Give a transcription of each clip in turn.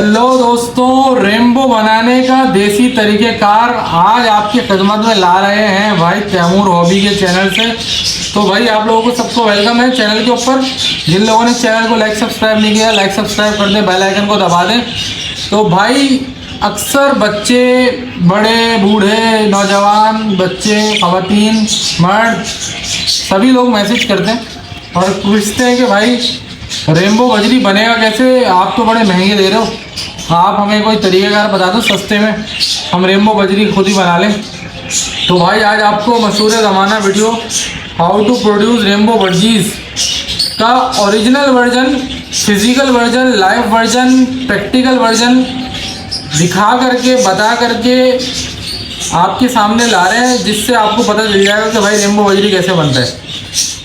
Hello दोस्तों, rainbow बनाने का देसी तरीक़ेकार आज आपकी खिदमत में ला रहे हैं भाई तैमूर हॉबी के चैनल से। तो भाई आप लोगों को सबको वेलकम है चैनल के ऊपर। जिन लोगों ने चैनल को लाइक सब्सक्राइब नहीं किया, लाइक सब्सक्राइब कर दें, बेल आइकन को दबा दें। तो भाई अक्सर बच्चे, बड़े बूढ़े, नौजवान, बच्चे, ख़वातीन, मर्द सभी लोग मैसेज करते हैं और पूछते हैं कि भाई रेनबो बजरी बनेगा कैसे, आप तो बड़े महंगे दे रहे हो, आप हमें कोई तरीक़ेकार बता दो सस्ते में, हम रेनबो बजरी खुद ही बना लें। तो भाई आज आपको मशहूर ज़माना video how to produce rainbow budgies का original version, physical version, live version, practical version दिखा करके, बता करके आपके सामने ला रहे हैं, जिससे आपको पता चल जाएगा कि भाई रेनबो बजरी कैसे बनता है।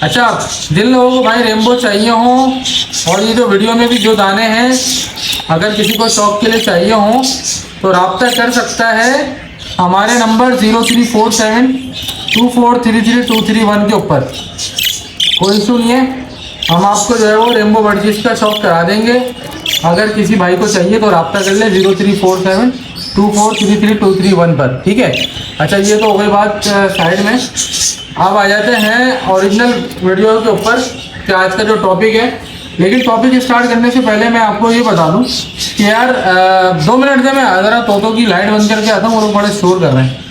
अच्छा, जिन लोगों को भाई रेनबो चाहिए हो और ये जो वीडियो में भी जो दाने हैं अगर किसी को शौक के लिए चाहिए हो तो रब्ता कर सकता है हमारे नंबर 034724333231 के ऊपर। कोई इशू नहीं है, हम आपको जो है वो रेनबो बजरीज का शौक करा देंगे। अगर किसी भाई को चाहिए तो रब्ता कर ले 034724333231 पर, ठीक है। अच्छा, ये तो हो गई बात साइड में। अब आ जाते हैं ओरिजिनल वीडियो के ऊपर कि आज का जो टॉपिक है। लेकिन टॉपिक स्टार्ट करने से पहले मैं आपको ये बता दूं कि यार 2 मिनट से मैं ज़रा तोतों की लाइट बंद करके आता हूँ, वो लोग बड़े शोर कर रहे हैं।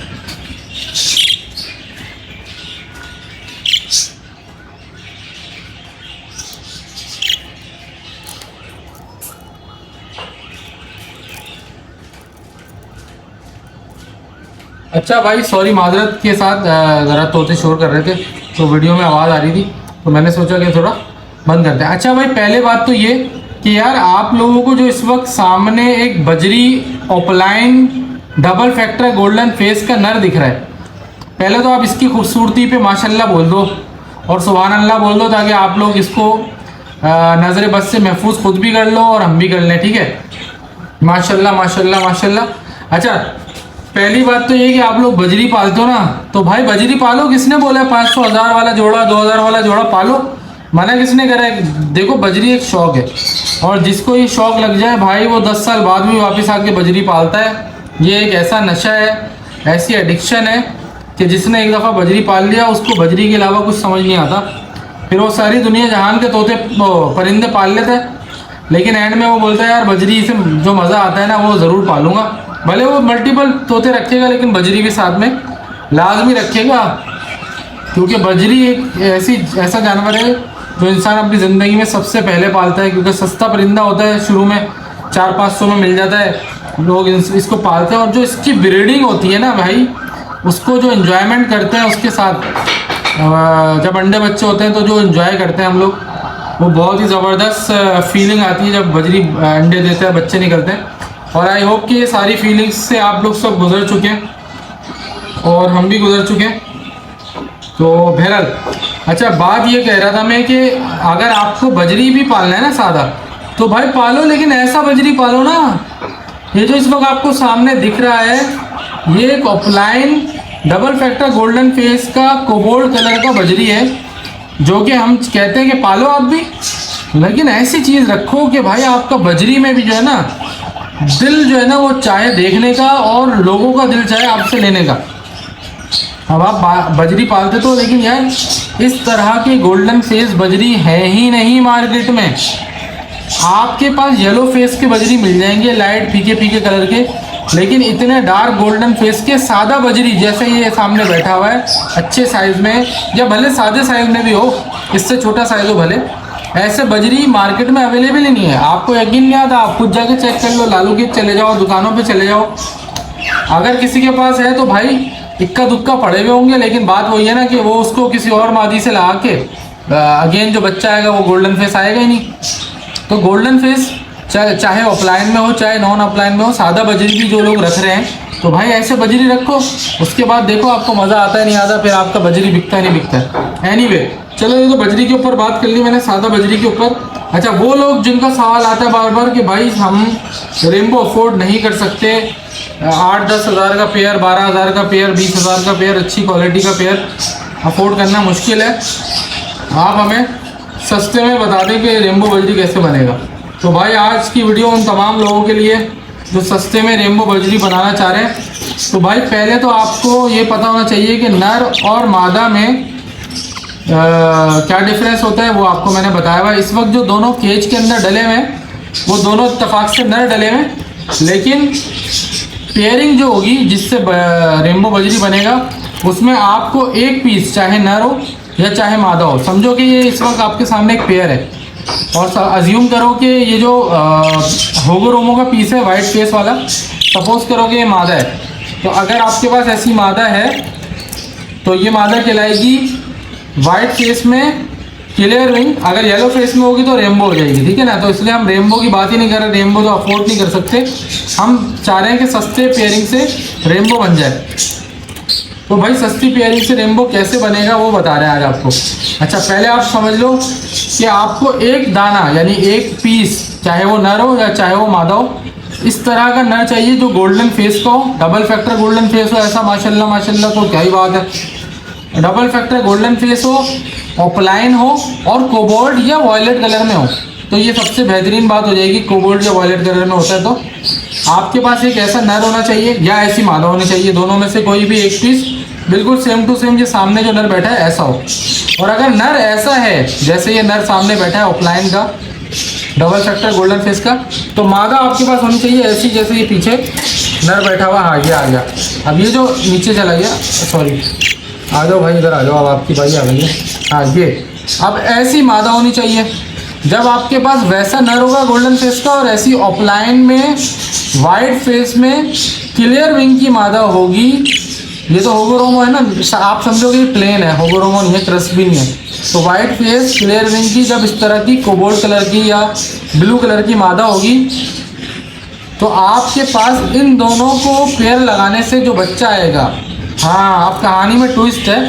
अच्छा भाई, सॉरी, माजरत के साथ ज़रा तोते शोर कर रहे थे तो वीडियो में आवाज़ आ रही थी तो मैंने सोचा कि थोड़ा बंद करते हैं। अच्छा भाई, पहले बात तो ये कि यार आप लोगों को जो इस वक्त सामने एक बजरी offline double factor golden face का नर दिख रहा है, पहले तो आप इसकी खूबसूरती पे माशाल्लाह बोल दो और सुभान अल्लाह बोल दो, ताकि आप लोग इसको नज़र बद से महफूज खुद भी कर लो और हम भी कर लें, ठीक है। माशाल्लाह माशाल्लाह माशाल्लाह। अच्छा, पहली बात तो ये कि आप लोग बजरी पालते हो ना, तो भाई बजरी पालो। किसने बोला 500 1000 वाला जोड़ा, 2000 वाला जोड़ा पालो? मना किसने करा है? देखो, बजरी एक शौक है और जिसको ये शौक लग जाए भाई वो 10 साल बाद भी वापस आके बजरी पालता है। ये एक ऐसा नशा है, ऐसी एडिक्शन है कि जिसने एक दफ़ा बजरी पाल लिया उसको बजरी के अलावा कुछ समझ नहीं आता। फिर वो सारी दुनिया जहान के तोते परिंदे पाल लेता है, लेकिन एंड में वो बोलता है यार बजरी से जो मज़ा आता है ना वो ज़रूर पालूंगा। भले वो मल्टीपल तोते रखेगा लेकिन बजरी भी साथ में लाजमी रखेगा, क्योंकि बजरी एक ऐसा जानवर है जो इंसान अपनी ज़िंदगी में सबसे पहले पालता है, क्योंकि सस्ता परिंदा होता है, शुरू में 400-500 में मिल जाता है, लोग इसको पालते हैं। और जो इसकी ब्रीडिंग होती है ना भाई, उसको जो इन्जॉयमेंट करते हैं उसके साथ, जब अंडे बच्चे होते हैं तो जो इन्जॉय करते हैं हम लोग, वो बहुत ही ज़बरदस्त फीलिंग आती है जब बजरी अंडे देते हैं, बच्चे निकलते हैं। और आई होप कि ये सारी फीलिंग्स से आप लोग सब गुजर चुके हैं और हम भी गुजर चुके हैं। तो बहरहाल, अच्छा, बात ये कह रहा था मैं कि अगर आपको बजरी भी पालना है ना सादा, तो भाई पालो, लेकिन ऐसा बजरी पालो ना। ये जो इस वक्त आपको सामने दिख रहा है ये एक offline double factor golden face का कोबाल्ट कलर का बजरी है, जो कि हम कहते हैं कि पालो आप भी, लेकिन ऐसी चीज़ रखो कि भाई आपका बजरी में भी जो है ना दिल जो है ना वो चाहे देखने का और लोगों का दिल चाहे आपसे लेने का। अब आप बजरी पालते तो, लेकिन यार इस तरह की गोल्डन फेस बजरी है ही नहीं मार्केट में। आपके पास येलो फेस के बजरी मिल जाएंगे, लाइट फीके फीके कलर के, लेकिन इतने डार्क गोल्डन फेस के सादा बजरी जैसे ये सामने बैठा हुआ है, अच्छे साइज़ में या भले सादे साइज़ में भी हो, इससे छोटा साइज़ हो भले, ऐसे बजरी मार्केट में अवेलेबल ही नहीं है। आपको यकीन नहीं आता, आप खुद जाके चेक कर लो, लालू के चले जाओ, दुकानों पे चले जाओ, अगर किसी के पास है तो भाई इक्का दुक्का पड़े हुए होंगे, लेकिन बात वही है ना कि वो उसको किसी और मादी से लगा के अगेन जो बच्चा आएगा वो गोल्डन फेस आएगा ही नहीं। तो गोल्डन फेस चाहे ऑफलाइन में हो चाहे नॉन ऑफलाइन में हो, सादा बजरी भी जो लोग रख रहे हैं, तो भाई ऐसे बजरी रखो, उसके बाद देखो आपको मज़ा आता है नहीं आता, फिर आपका बजरी बिकता है नहीं बिकता है। एनीवे, चलो ये तो बजरी के ऊपर बात कर ली मैंने, सादा बजरी के ऊपर। अच्छा, वो लोग जिनका सवाल आता है बार बार कि भाई हम रेनबो अफोर्ड नहीं कर सकते, 8-10 हज़ार का पेयर, 12 हज़ार का पेयर, 20 हज़ार का पेयर, अच्छी क्वालिटी का पेयर अफोर्ड करना मुश्किल है, आप हमें सस्ते में बता दें कि रेनबो बजरी कैसे बनेगा। तो भाई आज की वीडियो उन तमाम लोगों के लिए जो सस्ते में रेनबो बजरी बनाना चाह रहे हैं। तो भाई पहले तो आपको ये पता होना चाहिए कि नर और मादा में क्या डिफरेंस होता है, वो आपको मैंने बताया हुआ। इस वक्त जो दोनों केज के अंदर डले हुए हैं वो दोनों इत्तेफाक से नर डले हुए हैं, लेकिन पेयरिंग जो होगी जिससे रेनबो बजरी बनेगा उसमें आपको एक पीस चाहे नर हो या चाहे मादा हो, समझो कि ये इस वक्त आपके सामने एक पेयर है और अज्यूम करो कि ये जो होगोरोमो का पीस है वाइट फेस वाला, सपोज करो कि ये मादा है। तो अगर आपके पास ऐसी मादा है तो ये मादा कहलाएगी वाइट फेस में क्लियर विंग, अगर येलो फेस में होगी तो रेनबो हो जाएगी, ठीक है ना। तो इसलिए हम रेनबो की बात ही नहीं कर रहे, रेनबो तो अफोर्ड नहीं कर सकते, हम चाह रहे हैं कि सस्ते पेयरिंग से रेनबो बन जाए। तो भाई सस्ती पेयरिंग से रेनबो कैसे बनेगा वो बता रहे हैं आज आपको। अच्छा पहले आप समझ लो कि आपको एक दाना यानी एक पीस, चाहे वो नर हो या चाहे वो मादा हो, इस तरह का नर चाहिए जो गोल्डन फेस का हो, डबल फैक्टर गोल्डन फेस हो, ऐसा माशाल्लाह माशाल्लाह तो क्या ही बात है। डबल फैक्टर गोल्डन फेस हो, ऑफलाइन हो और कोबाल्ट या वॉयलेट कलर में हो, तो ये सबसे बेहतरीन बात हो जाएगी। कोबाल्ट या वॉयलेट कलर में होता है तो आपके पास एक ऐसा नर होना चाहिए या ऐसी मादा होनी चाहिए, दोनों में से कोई भी एक पीस बिल्कुल सेम टू सेम, ये सामने जो नर बैठा है ऐसा हो। और अगर नर ऐसा है जैसे ये नर सामने बैठा है ऑफलाइन का डबल फैक्टर गोल्डन फेस का, तो मादा आपके पास होनी चाहिए ऐसी जैसे ये पीछे नर बैठा हुआ। हाँ ये आ गया, अब ये जो नीचे चला गया, सॉरी आ जाओ भाई इधर आ जाओ, अब आपकी भाई आ गई है। हाँ ये अब ऐसी मादा होनी चाहिए। जब आपके पास वैसा नर होगा गोल्डन फेस का और ऐसी ऑफलाइन में वाइट फेस में क्लियर विंग की मादा होगी, ये तो होगोरोमो है ना, आप समझोगे ये प्लेन है, होगोरोमो नहीं है, क्रस्ट भी नहीं है। तो वाइट फेस क्लियर विंग की जब इस तरह की कोबाल्ट कलर की या ब्लू कलर की मादा होगी तो आपके पास इन दोनों को पेयर लगाने से जो बच्चा आएगा, हाँ आप कहानी में ट्विस्ट है।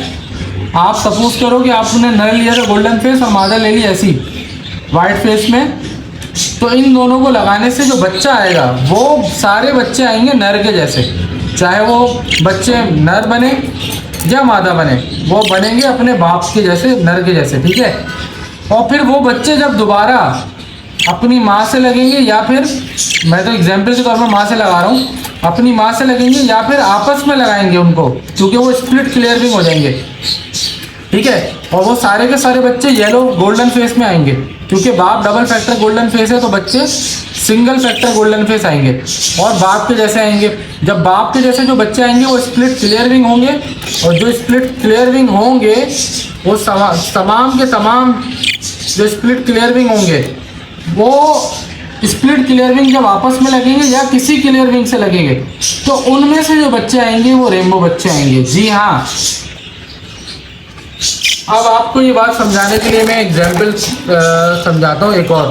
आप सपोज करो कि आपने नर लिया था गोल्डन फेस और मादा ले ली ऐसी वाइट फेस में, तो इन दोनों को लगाने से जो बच्चा आएगा वो सारे बच्चे आएंगे नर के जैसे, चाहे वो बच्चे नर बने या मादा बने, वो बनेंगे अपने बाप के जैसे, नर के जैसे, ठीक है। और फिर वो बच्चे जब दोबारा अपनी माँ से लगेंगे, या फिर मैं तो एग्जाम्पल के तौर पर माँ से लगा रहा हूँ, अपनी माँ से लगेंगे या फिर आपस में लगाएंगे उनको, क्योंकि वो स्प्लिट क्लियर विंग हो जाएंगे, ठीक है। और वो सारे के सारे बच्चे येलो गोल्डन फेस में आएंगे, क्योंकि बाप डबल फैक्टर गोल्डन फेस है तो बच्चे सिंगल फैक्टर गोल्डन फेस आएंगे और बाप के जैसे आएंगे। जब बाप के जैसे जो बच्चे आएंगे वो स्प्लिट क्लियर विंग होंगे, और जो स्प्लिट क्लियर विंग होंगे वो तमाम के तमाम जो स्प्लिट क्लियर विंग होंगे वो स्प्लिट क्लियर विंग जब आपस में लगेंगे या किसी क्लियर विंग से लगेंगे तो उनमें से जो बच्चे आएंगे वो रेनबो बच्चे आएंगे। जी हाँ, अब आपको ये बात समझाने के लिए मैं एग्जाम्पल समझाता हूँ एक और।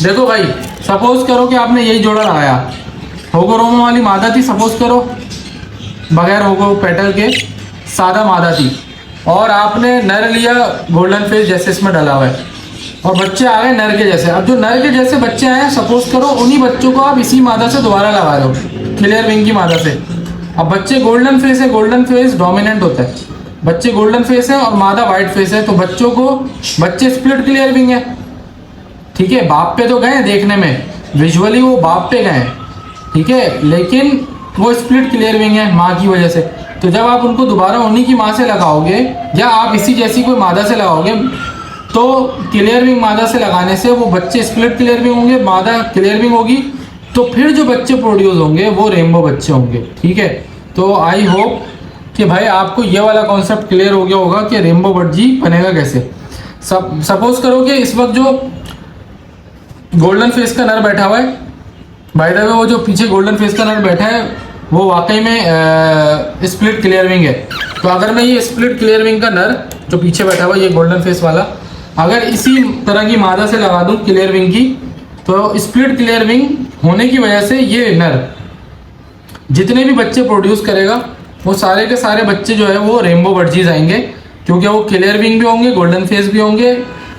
देखो भाई, सपोज करो कि आपने यही जोड़ा लगाया, होगोरोमो वाली मादा थी, सपोज करो बगैर होगो पेटल के सादा मादा थी, और आपने नर लिया गोल्डन फेस जैसे इसमें डला हुआ है, और बच्चे आ गए नर के जैसे। अब जो नर के जैसे बच्चे आए सपोज करो उन्हीं बच्चों को आप इसी मादा से दोबारा लगा दो, क्लियर विंग की मादा से। अब बच्चे गोल्डन फेस है, गोल्डन फेस डोमिनेंट होता है, बच्चे गोल्डन फेस है और मादा वाइट फेस है, तो बच्चों को बच्चे स्प्लिट क्लियर विंग है, ठीक है। बाप पे तो गए देखने में, विजुअली वो बाप पे गए, ठीक है, लेकिन वो स्प्लिट क्लियर विंग है माँ की वजह से। तो जब आप उनको दोबारा उन्हीं की माँ से लगाओगे या आप इसी जैसी कोई मादा से लगाओगे तो क्लियर विंग मादा से लगाने से वो बच्चे स्प्लिट क्लियर विंग होंगे, मादा क्लियर विंग होगी, तो फिर जो बच्चे प्रोड्यूस होंगे वो रेनबो बच्चे होंगे, ठीक है। तो आई होप कि भाई आपको ये वाला कॉन्सेप्ट क्लियर हो गया होगा कि रेनबो बर्जी बनेगा कैसे। सपोज करो कि इस वक्त जो गोल्डन फेस का नर बैठा हुआ है, बाय द वे वो जो पीछे गोल्डन फेस का नर बैठा है वो वाकई में स्प्लिट क्लियर विंग है। तो अगर मैं ये स्प्लिट क्लियर विंग का नर जो पीछे बैठा हुआ है ये गोल्डन फेस वाला, अगर इसी तरह की मादा से लगा दूं क्लियर विंग की, तो स्प्लिट क्लियर विंग होने की वजह से ये नर जितने भी बच्चे प्रोड्यूस करेगा वो सारे के सारे बच्चे जो है वो रेनबो बर्जीज आएंगे, क्योंकि वो क्लियर विंग भी होंगे, गोल्डन फेस भी होंगे।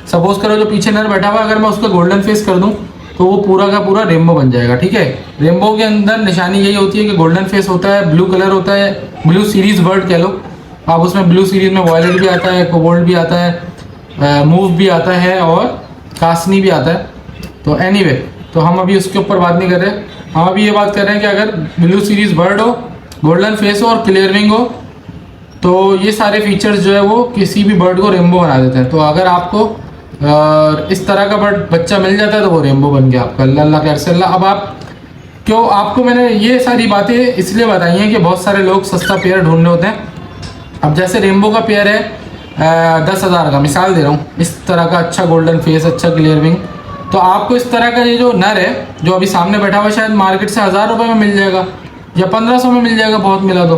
सपोज करो जो पीछे नर बैठा हुआ, अगर मैं उसका गोल्डन फेस कर दूं तो वो पूरा का पूरा रेनबो बन जाएगा, ठीक है। रेनबो के अंदर निशानी यही होती है कि गोल्डन फेस होता है, ब्लू कलर होता है, ब्लू सीरीज वर्ड कह लो आप, उसमें ब्लू सीरीज में वॉयलेट भी आता है, कोबाल्ट भी आता है, मूव भी आता है और कासनी भी आता है। तो एनीवे तो हम अभी उसके ऊपर बात नहीं कर रहे, हम अभी ये बात कर रहे हैं कि अगर ब्लू सीरीज बर्ड हो, गोल्डन फेस हो और क्लियर विंग हो, तो ये सारे फीचर्स जो है वो किसी भी बर्ड को रेनबो बना देते हैं। तो अगर आपको इस तरह का बर्ड बच्चा मिल जाता है तो वो रेनबो बन गया आपका, अल्लाह खैर से अल्लाह। अब आप क्यों, आपको मैंने ये सारी बातें इसलिए बताई हैं कि बहुत सारे लोग सस्ता पेयर ढूंढने होते हैं। अब जैसे रेनबो का पेयर है 10,000 का, मिसाल दे रहा हूँ, इस तरह का अच्छा गोल्डन फेस, अच्छा क्लियर विंग, तो आपको इस तरह का ये जो नर है जो अभी सामने बैठा हुआ, शायद मार्केट से 1000 रुपये में मिल जाएगा या 1500 में मिल जाएगा, बहुत मिला तो।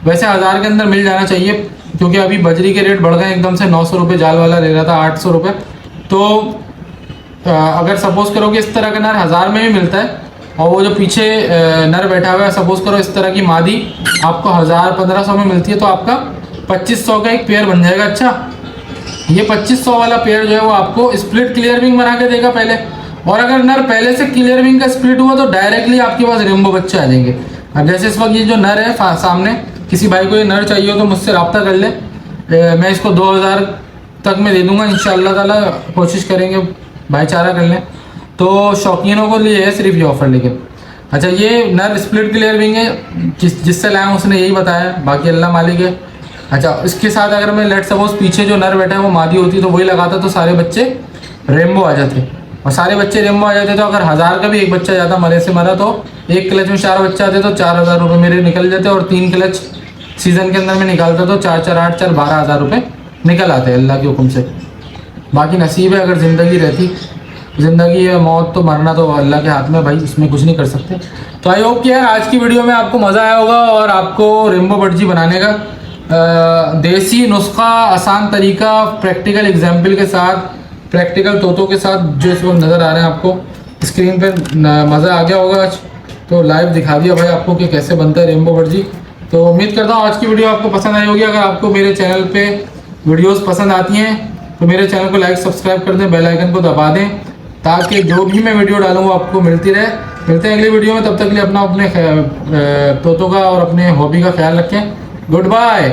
वैसे 1000 के अंदर मिल जाना चाहिए, क्योंकि अभी बजरी के रेट बढ़ गए एकदम से। 900 रुपये जाल वाला ले रहा था 800 रुपये। तो अगर सपोज़ करो कि इस तरह का नर 1000 में भी मिलता है, और वो जो पीछे नर बैठा हुआ है, सपोज़ करो इस तरह की मादी आपको 1000-1500 में मिलती है, तो आपका 2500 का एक पेयर बन जाएगा। अच्छा, ये 2500 वाला पेयर जो है वो आपको स्प्लिट क्लियर विंग बना के देगा पहले, और अगर नर पहले से क्लियर विंग का स्प्लिट हुआ तो डायरेक्टली आपके पास रेनबो बच्चे आ जाएंगे। अब जैसे इस वक्त ये जो नर है सामने, किसी भाई को ये नर चाहिए हो तो मुझसे रब्ता कर ले, मैं इसको 2000 तक में दे दूंगा इंशाअल्लाह ताला, कोशिश करेंगे भाईचारा कर लें। तो शौकीनों को लिए है सिर्फ ये ऑफ़र। लेकिन अच्छा, ये नर स्प्लिट क्लियर विंग है, जिससे लाया उसने यही बताया, बाकी अल्लाह मालिक है। अच्छा, इसके साथ अगर मैं लेट सपोज पीछे जो नर बैठा है वो मादी होती तो वही लगाता तो सारे बच्चे रेनबो आ जाते, और सारे बच्चे रेनबो आ जाते तो अगर 1000 का भी एक बच्चा ज़्यादा मरे से मरा तो एक क्लच में 4 बच्चे आते तो 4000 रुपये मेरे निकल जाते, और 3 क्लच सीज़न के अंदर में निकालता तो 4-4 8-4 12,000 रुपये निकल आते अल्लाह के हुक्म से। बाकी नसीब है, अगर ज़िंदगी रहती, ज़िंदगी है, मौत तो मरना तो अल्लाह के हाथ में भाई, इसमें कुछ नहीं कर सकते। तो आई होप कि यार आज की वीडियो में आपको मज़ा आया होगा, और आपको रेनबो बर्ड बनाने का देसी नुस्खा, आसान तरीका, प्रैक्टिकल एग्जाम्पल के साथ, प्रैक्टिकल तोतों के साथ जो इस वक्त नज़र आ रहे हैं आपको स्क्रीन पर, मज़ा आ गया होगा आज। तो लाइव दिखा दिया भाई आपको कि कैसे बनता है रेनबो बर्ड। तो उम्मीद करता हूँ आज की वीडियो आपको पसंद आई होगी। अगर आपको मेरे चैनल पे वीडियोस पसंद आती हैं तो मेरे चैनल को लाइक सब्सक्राइब कर दें, बेल आइकन को दबा दें, ताकि जो भी मैं वीडियो डालूँ वो आपको मिलती रहे। मिलते हैं अगली वीडियो में, तब तक के लिए अपने तोतों का और अपने हॉबी का ख्याल रखें। Good bye.